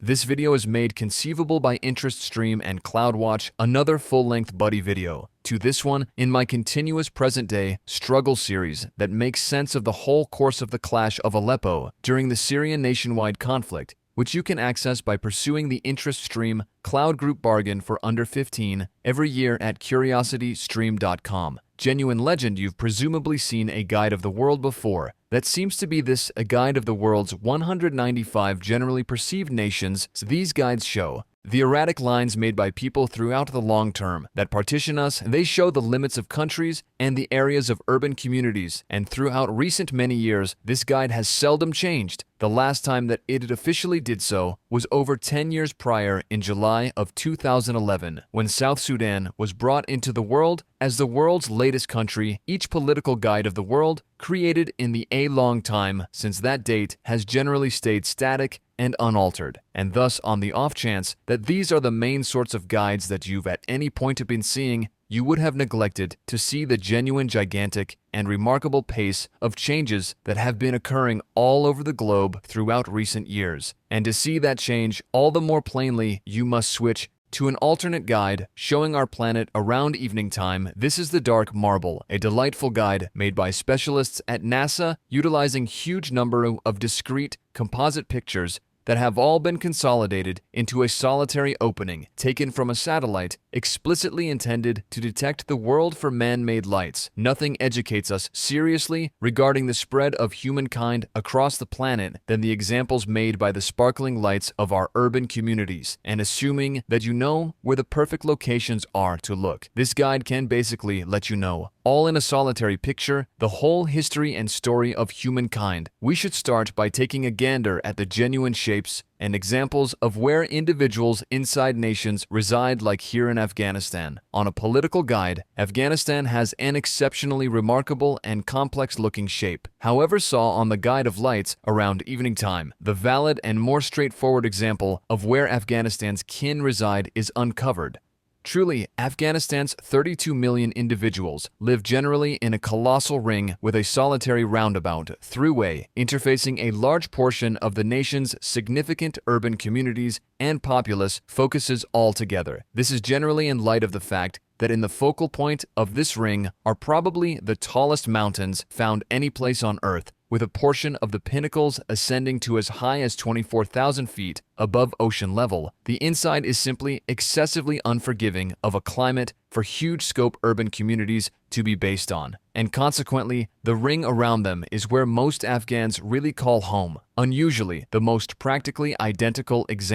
This video is made conceivable by InterestStream and CloudWatch, another full-length buddy video, to this one in my continuous present-day struggle series that makes sense of the whole course of the Clash of Aleppo during the Syrian nationwide conflict, which you can access by pursuing the InterestStream Cloud Group bargain for under $15 every year at curiositystream.com. Genuine legend, you've presumably seen a guide of the world before. That seems to be this, a guide of the world's 195 generally perceived nations. These guides show the erratic lines made by people throughout the long term that partition us. They show the limits of countries and the areas of urban communities, and throughout recent many years, this guide has seldom changed. The last time that it officially did so was over 10 years prior in July of 2011, when South Sudan was brought into the world as the world's latest country. Each political guide of the world created in the long time since that date has generally stayed static and unaltered, and thus on the off chance that these are the main sorts of guides that you've at any point been seeing, you would have neglected to see the genuine, gigantic, and remarkable pace of changes that have been occurring all over the globe throughout recent years. And to see that change all the more plainly, you must switch to an alternate guide showing our planet around evening time. This is the Dark Marble, a delightful guide made by specialists at NASA utilizing huge number of discrete composite pictures that have all been consolidated into a solitary opening taken from a satellite explicitly intended to detect the world for man-made lights. Nothing educates us seriously regarding the spread of humankind across the planet than the examples made by the sparkling lights of our urban communities, and assuming that you know where the perfect locations are to look. This guide can basically let you know, all in a solitary picture, the whole history and story of humankind. We should start by taking a gander at the genuine shapes and examples of where individuals inside nations reside, like here in Afghanistan. On a political guide, Afghanistan has an exceptionally remarkable and complex-looking shape. However, saw on the Guide of Lights around evening time, the valid and more straightforward example of where Afghanistan's kin reside is uncovered. Truly, Afghanistan's 32 million individuals live generally in a colossal ring with a solitary roundabout throughway interfacing a large portion of the nation's significant urban communities and populace focuses all together. This is generally in light of the fact that in the focal point of this ring are probably the tallest mountains found any place on Earth, with a portion of the pinnacles ascending to as high as 24,000 feet above ocean level. The inside is simply excessively unforgiving of a climate for huge scope urban communities to be based on, and consequently, the ring around them is where most Afghans really call home. Unusually, the most practically identical example